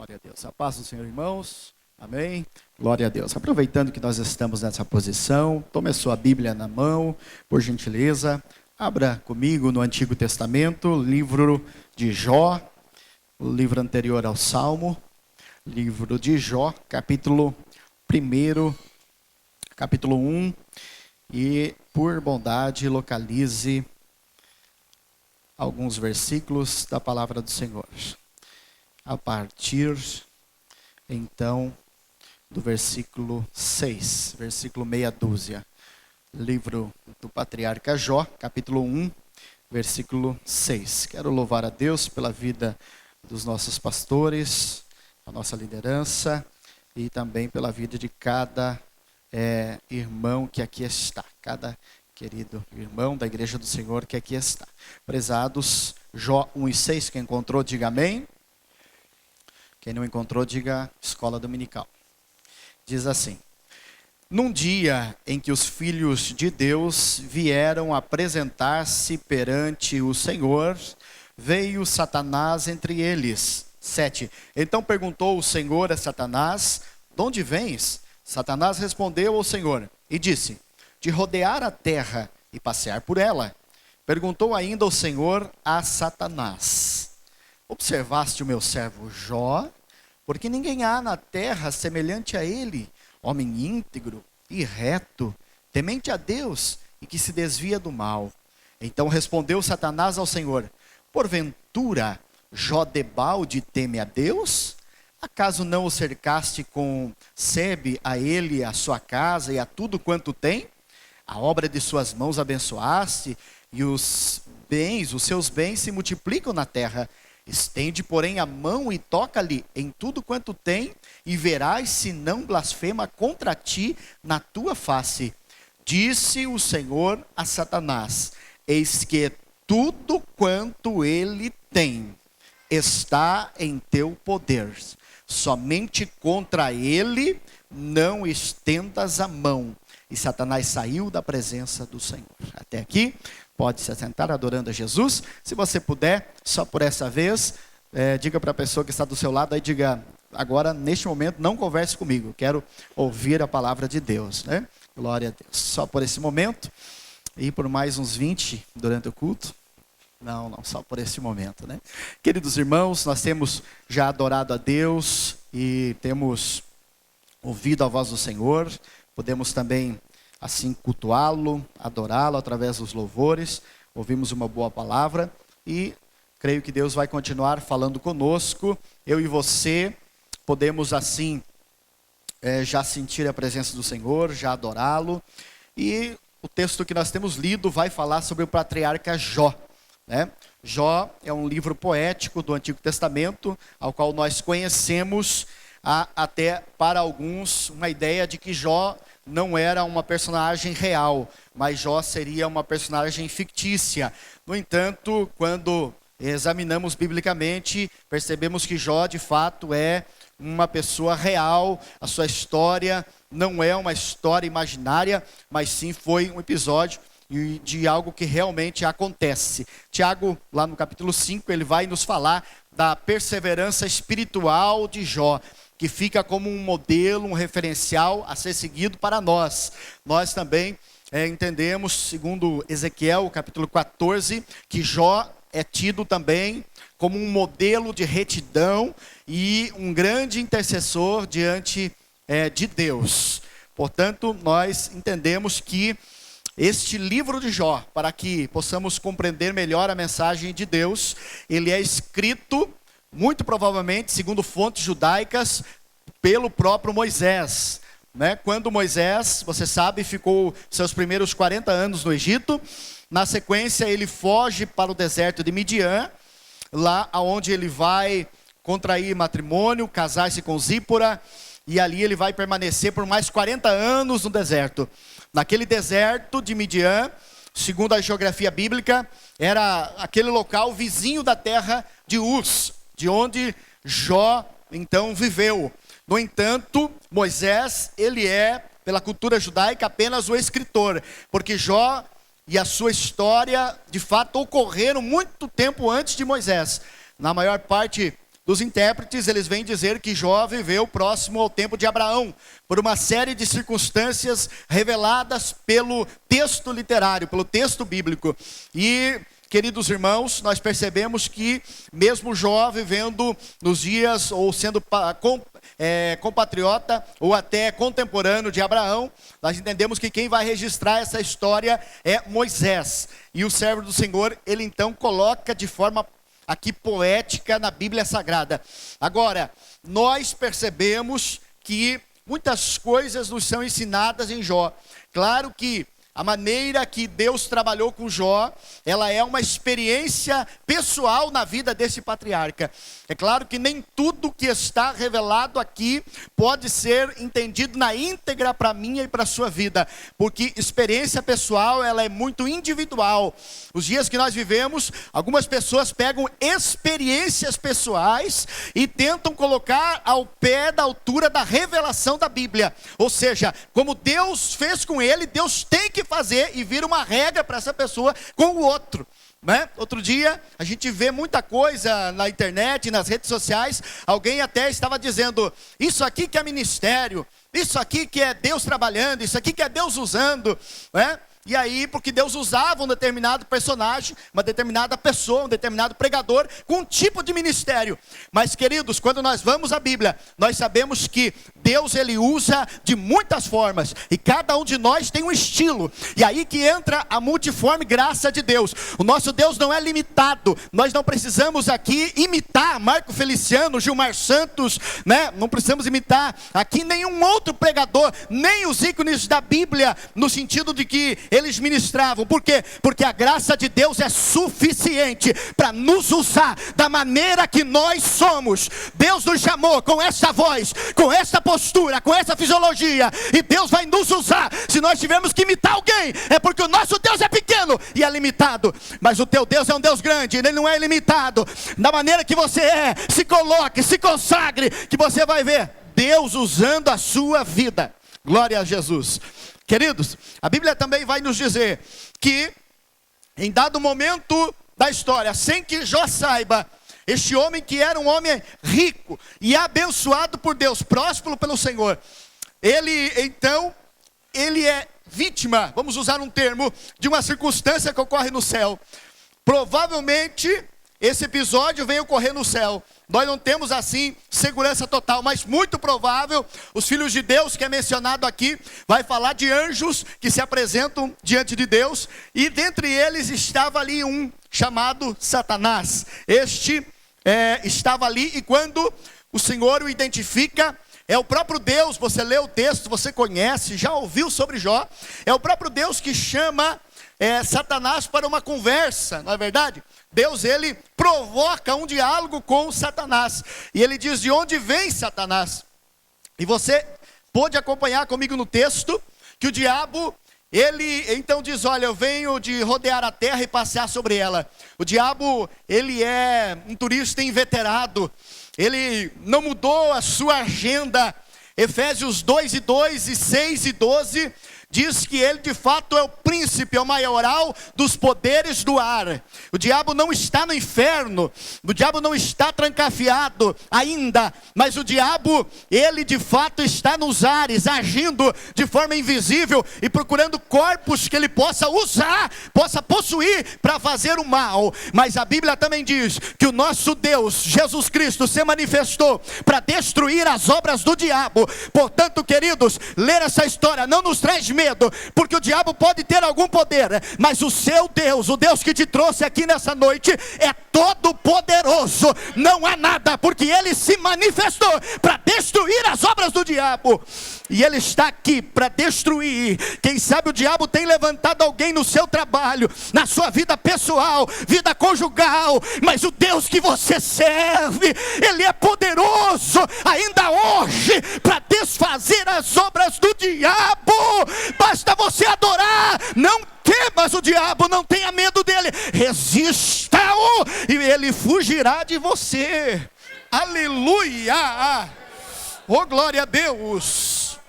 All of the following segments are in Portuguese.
Glória a Deus. A paz do Senhor, irmãos. Amém. Glória a Deus. Aproveitando que nós estamos nessa posição, tome a sua Bíblia na mão, por gentileza. Abra comigo no Antigo Testamento, livro de Jó, o livro anterior ao Salmo, livro de Jó, capítulo 1, capítulo 1, e por bondade localize alguns versículos da palavra do Senhor. A partir, então, do versículo 6, versículo meia dúzia. Livro do patriarca Jó, capítulo 1, versículo 6. Quero louvar a Deus pela vida dos nossos pastores, a nossa liderança e também pela vida de cada irmão que aqui está, cada querido irmão da Igreja do Senhor que aqui está. Prezados, Jó 1 e 6, quem encontrou, diga amém. Quem não encontrou, diga escola dominical. Diz assim: num dia em que os filhos de Deus vieram apresentar-se perante o Senhor, veio Satanás entre eles. 7. Então perguntou o Senhor a Satanás: de onde vens? Satanás respondeu ao Senhor e disse: de rodear a terra e passear por ela. Perguntou ainda o Senhor a Satanás: observaste o meu servo Jó? Porque ninguém há na terra semelhante a ele, homem íntegro e reto, temente a Deus e que se desvia do mal. Então respondeu Satanás ao Senhor: porventura Jó debalde teme a Deus? Acaso não o cercaste com sebe a ele, a sua casa e a tudo quanto tem? A obra de suas mãos abençoaste, e os seus bens se multiplicam na terra. Estende, porém, a mão e toca-lhe em tudo quanto tem, e verás se não blasfema contra ti na tua face. Disse o Senhor a Satanás: eis que tudo quanto ele tem está em teu poder. Somente contra ele não estendas a mão. E Satanás saiu da presença do Senhor. Até aqui, pode se assentar adorando a Jesus. Se você puder, só por essa vez, diga para a pessoa que está do seu lado, aí diga: agora, neste momento, não converse comigo, quero ouvir a palavra de Deus, né? Glória a Deus. Só por esse momento, e por mais uns 20 durante o culto. Não, só por esse momento, né? Queridos irmãos, nós temos já adorado a Deus e temos ouvido a voz do Senhor. Podemos também, assim, cultuá-lo, adorá-lo através dos louvores. Ouvimos uma boa palavra e creio que Deus vai continuar falando conosco. Eu e você podemos, assim, já sentir a presença do Senhor, já adorá-lo. E o texto que nós temos lido vai falar sobre o patriarca Jó, né? Jó é um livro poético do Antigo Testamento, ao qual nós conhecemos até para alguns uma ideia de que Jó não era uma personagem real, mas Jó seria uma personagem fictícia. No entanto, quando examinamos biblicamente, percebemos que Jó de fato é uma pessoa real. A sua história não é uma história imaginária, mas sim foi um episódio de algo que realmente acontece. Tiago, lá no capítulo 5, ele vai nos falar da perseverança espiritual de Jó, que fica como um modelo, um referencial a ser seguido para nós. Nós também entendemos, segundo Ezequiel, capítulo 14, que Jó é tido também como um modelo de retidão e um grande intercessor diante de Deus. Portanto, nós entendemos que este livro de Jó, para que possamos compreender melhor a mensagem de Deus, ele é escrito muito provavelmente, segundo fontes judaicas, pelo próprio Moisés, né? Quando Moisés, você sabe, ficou seus primeiros 40 anos no Egito, na sequência ele foge para o deserto de Midian, lá onde ele vai contrair matrimônio, casar-se com Zípora, e ali ele vai permanecer por mais 40 anos no deserto. Naquele deserto de Midian, segundo a geografia bíblica, era aquele local vizinho da terra de Uz, de onde Jó então viveu. No entanto, Moisés, ele é, pela cultura judaica, apenas o escritor, porque Jó e a sua história, de fato, ocorreram muito tempo antes de Moisés. Na maior parte dos intérpretes, eles vêm dizer que Jó viveu próximo ao tempo de Abraão, por uma série de circunstâncias reveladas pelo texto literário, pelo texto bíblico. E, queridos irmãos, nós percebemos que mesmo Jó vivendo nos dias, ou sendo compatriota, ou até contemporâneo de Abraão, nós entendemos que quem vai registrar essa história é Moisés. E o servo do Senhor, ele então coloca de forma aqui poética na Bíblia Sagrada. Agora, nós percebemos que muitas coisas nos são ensinadas em Jó. Claro que a maneira que Deus trabalhou com Jó, ela é uma experiência pessoal na vida desse patriarca. É claro que nem tudo que está revelado aqui pode ser entendido na íntegra para mim e para a sua vida, porque experiência pessoal, ela é muito individual. Os dias que nós vivemos, algumas pessoas pegam experiências pessoais e tentam colocar ao pé da altura da revelação da Bíblia. Ou seja, como Deus fez com ele, Deus tem que fazer, e vira uma regra para essa pessoa com o outro, né? Outro dia a gente vê muita coisa na internet, nas redes sociais. Alguém até estava dizendo: isso aqui que é ministério, isso aqui que é Deus trabalhando, isso aqui que é Deus usando, né? E aí, porque Deus usava um determinado personagem, uma determinada pessoa, um determinado pregador, com um tipo de ministério. Mas, queridos, quando nós vamos à Bíblia, nós sabemos que Deus, ele usa de muitas formas, e cada um de nós tem um estilo. E aí que entra a multiforme graça de Deus. O nosso Deus não é limitado. Nós não precisamos aqui imitar Marco Feliciano, Gilmar Santos, né? Não precisamos imitar aqui nenhum outro pregador, nem os ícones da Bíblia, no sentido de que eles ministravam. Por quê? Porque a graça de Deus é suficiente para nos usar da maneira que nós somos. Deus nos chamou com essa voz, com essa postura, com essa fisiologia, e Deus vai nos usar. Se nós tivermos que imitar alguém, é porque o nosso Deus é pequeno e é limitado, mas o teu Deus é um Deus grande, ele não é ilimitado. Da maneira que você é, se coloque, se consagre, que você vai ver Deus usando a sua vida. Glória a Jesus. Queridos, a Bíblia também vai nos dizer que em dado momento da história, sem que Jó saiba, este homem que era um homem rico e abençoado por Deus, próspero pelo Senhor, ele é vítima, vamos usar um termo, de uma circunstância que ocorre no céu. Provavelmente esse episódio veio ocorrer no céu. Nós não temos assim segurança total, mas muito provável, os filhos de Deus, que é mencionado aqui, vai falar de anjos que se apresentam diante de Deus, e dentre eles estava ali um chamado Satanás. Este estava ali, e quando o Senhor o identifica, é o próprio Deus. Você lê o texto, você conhece, já ouviu sobre Jó. É o próprio Deus que chama Satanás para uma conversa, não é verdade? Deus, ele provoca um diálogo com Satanás, e ele diz: de onde vem Satanás? E você pode acompanhar comigo no texto, que o diabo, ele então diz: olha, eu venho de rodear a terra e passear sobre ela. O diabo, ele é um turista inveterado, ele não mudou a sua agenda. Efésios 2:2 e 6:12 diz que ele de fato é o príncipe, é o maioral dos poderes do ar. O diabo não está no inferno, o diabo não está trancafiado ainda, mas o diabo, ele de fato está nos ares, agindo de forma invisível e procurando corpos que ele possa usar, possa possuir para fazer o mal. Mas a Bíblia também diz que o nosso Deus, Jesus Cristo, se manifestou para destruir as obras do diabo. Portanto, queridos, ler essa história não nos traz medo, porque o diabo pode ter algum poder, mas o seu Deus, o Deus que te trouxe aqui nessa noite, é todo poderoso. Não há nada, porque ele se manifestou para destruir as obras do diabo, e ele está aqui para destruir. Quem sabe o diabo tem levantado alguém no seu trabalho, na sua vida pessoal, vida conjugal, mas o Deus que você serve, ele é poderoso ainda hoje para desfazer as obras do diabo. Basta você adorar, não temas o diabo, não tenha medo dele, resista-o e ele fugirá de você. Aleluia! Oh, glória a Deus!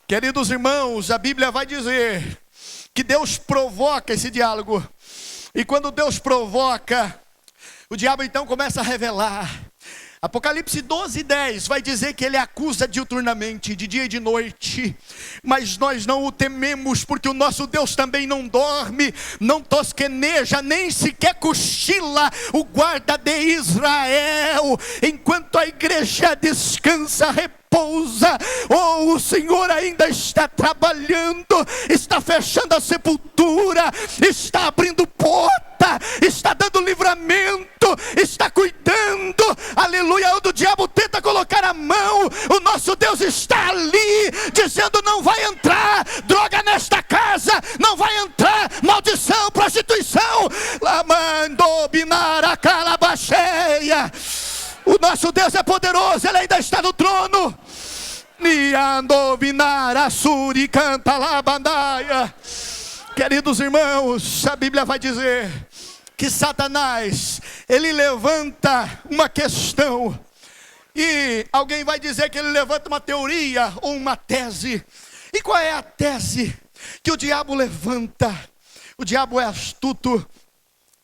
Queridos irmãos, a Bíblia vai dizer que Deus provoca esse diálogo. E quando Deus provoca, o diabo então começa a revelar. Apocalipse 12:10 vai dizer que ele acusa diuturnamente, de dia e de noite. Mas nós não o tememos, porque o nosso Deus também não dorme, não tosqueneja, nem sequer cochila o guarda de Israel. Enquanto a igreja descansa, repousa, o Senhor ainda está trabalhando, está fechando a sepultura, está abrindo porta, está dando livramento, está cuidando, aleluia. Onde o diabo tenta colocar a mão, o nosso Deus está ali, dizendo: não vai entrar droga nesta casa, não vai entrar maldição, prostituição. Lamando binara calabacheia. O nosso Deus é poderoso, Ele ainda está no trono. Queridos irmãos, a Bíblia vai dizer que Satanás, ele levanta uma questão. E alguém vai dizer que ele levanta uma teoria ou uma tese. E qual é a tese que o diabo levanta? O diabo é astuto.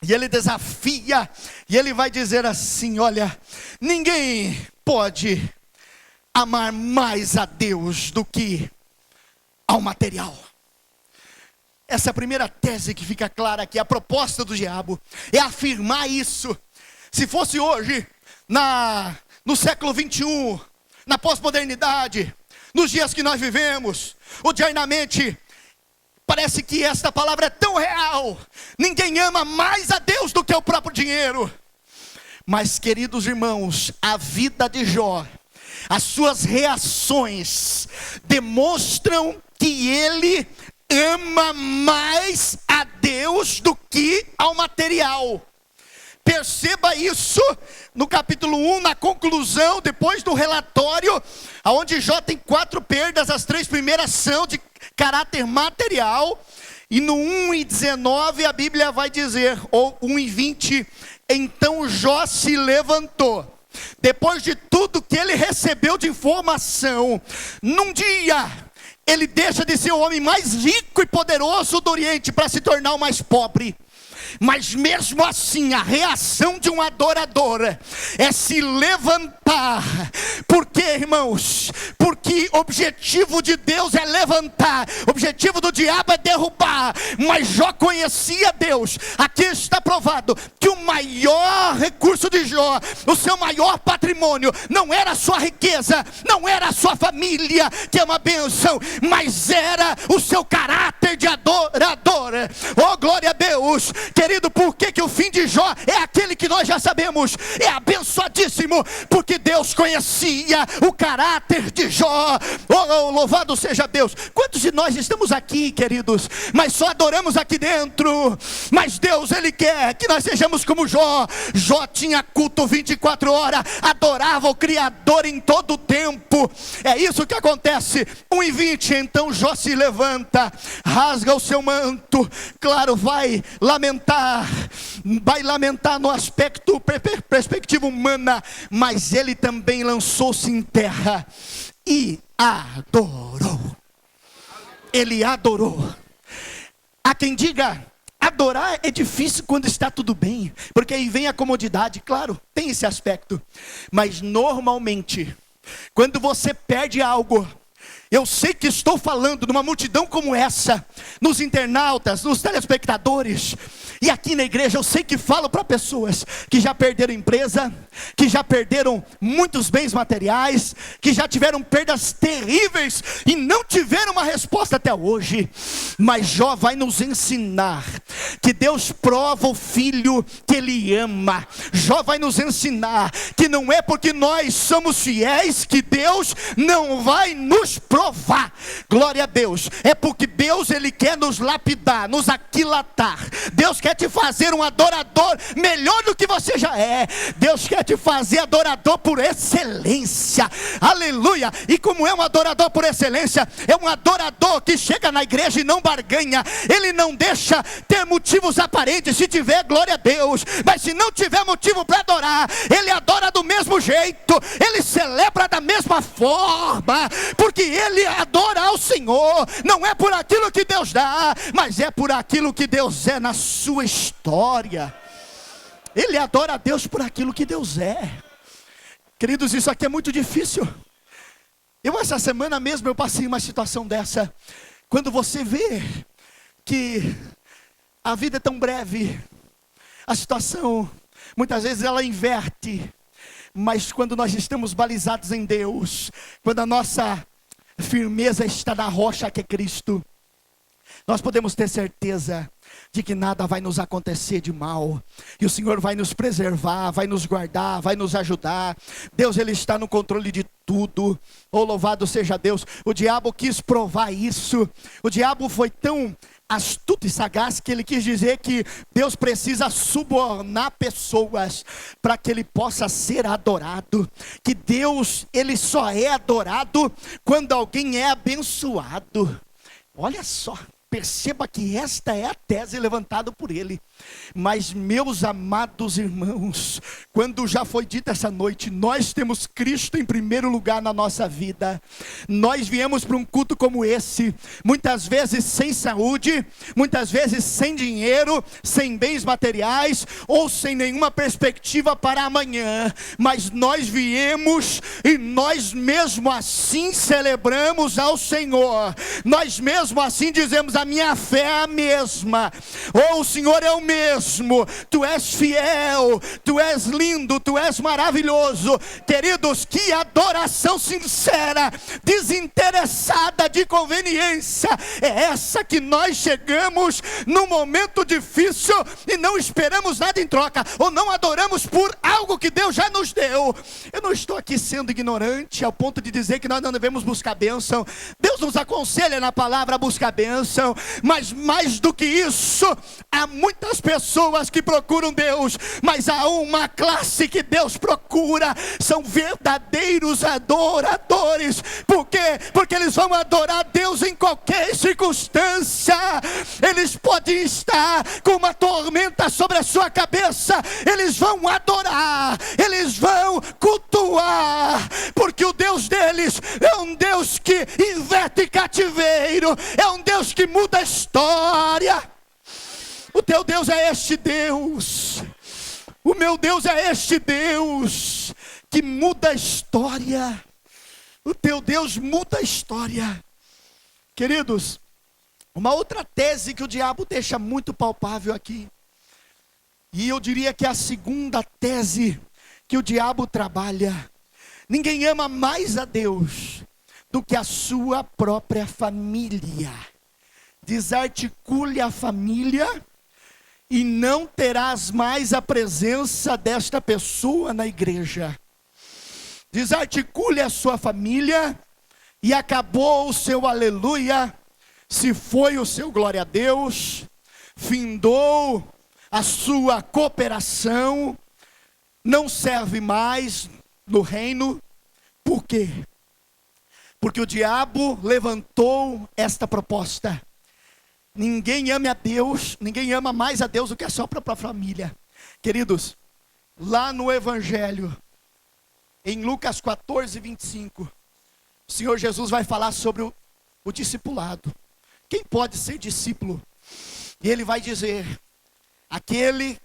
E ele desafia, e ele vai dizer assim: olha, ninguém pode amar mais a Deus do que ao material. Essa é a primeira tese que fica clara aqui. A proposta do diabo é afirmar isso. Se fosse hoje, no século 21, na pós-modernidade, nos dias que nós vivemos, odiernamente, parece que esta palavra é tão real. Ninguém ama mais a Deus do que o próprio dinheiro. Mas, queridos irmãos, a vida de Jó, as suas reações demonstram que ele ama mais a Deus do que ao material. Perceba isso no capítulo 1, na conclusão, depois do relatório, onde Jó tem 4 perdas. As 3 primeiras são de caráter material. E no 1:19 a Bíblia vai dizer, ou 1:20, então Jó se levantou. Depois de tudo que ele recebeu de informação, num dia, ele deixa de ser o homem mais rico e poderoso do Oriente para se tornar o mais pobre. Mas mesmo assim, a reação de um adorador é se levantar. Por quê, irmãos? Porque o objetivo de Deus é levantar, o objetivo do diabo é derrubar. Mas Jó conhecia Deus. Aqui está provado que o maior recurso de Jó, o seu maior patrimônio, não era a sua riqueza, não era a sua família, que é uma bênção, mas era o seu caráter de adorador. Oh, glória a Deus. Querido, por que o fim de Jó é aquele que nós já sabemos? É abençoadíssimo, porque Deus conhecia o caráter de Jó. Oh, louvado seja Deus. Quantos de nós estamos aqui, queridos, mas só adoramos aqui dentro? Mas Deus, Ele quer que nós sejamos como Jó. Jó tinha culto 24 horas, adorava o Criador em todo o tempo. É isso que acontece. 1:20, então Jó se levanta, rasga o seu manto, claro, vai lamentar no aspecto, perspectiva humana, mas ele também lançou-se em terra e adorou. Ele adorou. Há quem diga, adorar é difícil quando está tudo bem, porque aí vem a comodidade. Claro, tem esse aspecto, mas normalmente, quando você perde algo, eu sei que estou falando numa multidão como essa, nos internautas, nos telespectadores, e aqui na igreja eu sei que falo para pessoas que já perderam empresa, que já perderam muitos bens materiais, que já tiveram perdas terríveis e não tiveram uma resposta até hoje. Mas Jó vai nos ensinar que Deus prova o filho que Ele ama. Jó vai nos ensinar que não é porque nós somos fiéis que Deus não vai nos provar. Glória a Deus. É porque Deus, Ele quer nos lapidar, nos aquilatar. Deus quer te fazer um adorador melhor do que você já é. Deus quer te fazer adorador por excelência. Aleluia. E como é um adorador por excelência? É um adorador que chega na igreja e não barganha. Ele não deixa termos motivos aparentes, se tiver, glória a Deus. Mas se não tiver motivo para adorar, ele adora do mesmo jeito, ele celebra da mesma forma, porque ele adora ao Senhor. Não é por aquilo que Deus dá, mas é por aquilo que Deus é na sua história. Ele adora a Deus por aquilo que Deus é. Queridos, isso aqui é muito difícil. Essa semana mesmo eu passei uma situação dessa. Quando você vê que a vida é tão breve, a situação, muitas vezes ela inverte. Mas quando nós estamos balizados em Deus, quando a nossa firmeza está na rocha que é Cristo, nós podemos ter certeza de que nada vai nos acontecer de mal, e o Senhor vai nos preservar, vai nos guardar, vai nos ajudar. Deus, ele está no controle de tudo. Oh, louvado seja Deus. O diabo quis provar isso. O diabo foi tão astuto e sagaz que ele quis dizer que Deus precisa subornar pessoas para que ele possa ser adorado, que Deus, ele só é adorado quando alguém é abençoado. Olha só, perceba que esta é a tese levantada por ele. Mas, meus amados irmãos, quando já foi dito essa noite, nós temos Cristo em primeiro lugar na nossa vida. Nós viemos para um culto como esse, muitas vezes sem saúde, muitas vezes sem dinheiro, sem bens materiais, ou sem nenhuma perspectiva para amanhã. Mas nós viemos e nós mesmo assim celebramos ao Senhor. Nós mesmo assim dizemos: a minha fé é a mesma, ou o Senhor é o mesmo, tu és fiel, tu és lindo, tu és maravilhoso. Queridos, que adoração sincera, desinteressada de conveniência, é essa que nós chegamos num momento difícil e não esperamos nada em troca, ou não adoramos por algo que Deus já nos deu. Eu não estou aqui sendo ignorante ao ponto de dizer que nós não devemos buscar bênção. Deus nos aconselha na palavra a buscar bênção, mas mais do que isso, há muitas pessoas que procuram Deus, mas há uma classe que Deus procura, são verdadeiros adoradores. Por quê? Porque eles vão adorar Deus em qualquer circunstância. Eles podem estar com uma tormenta sobre a sua cabeça, eles vão adorar, eles vão cultuar, porque o Deus deles é um Deus que inverte cativeiro, é um Deus que muda a história. O teu Deus é este Deus, o meu Deus é este Deus que muda a história. O teu Deus muda a história. Queridos, uma outra tese que o diabo deixa muito palpável aqui, e eu diria que é a segunda tese que o diabo trabalha: ninguém ama mais a Deus do que a sua própria família. Desarticule a família e não terás mais a presença desta pessoa na igreja. Desarticule a sua família e acabou o seu aleluia, se foi o seu glória a Deus, findou a sua cooperação, não serve mais no reino. Por quê? Porque o diabo levantou esta proposta: ninguém ama a Deus, ninguém ama mais a Deus do que a sua própria família. Queridos, lá no Evangelho, em Lucas 14, 25, o Senhor Jesus vai falar sobre o discipulado. Quem pode ser discípulo? E ele vai dizer: aquele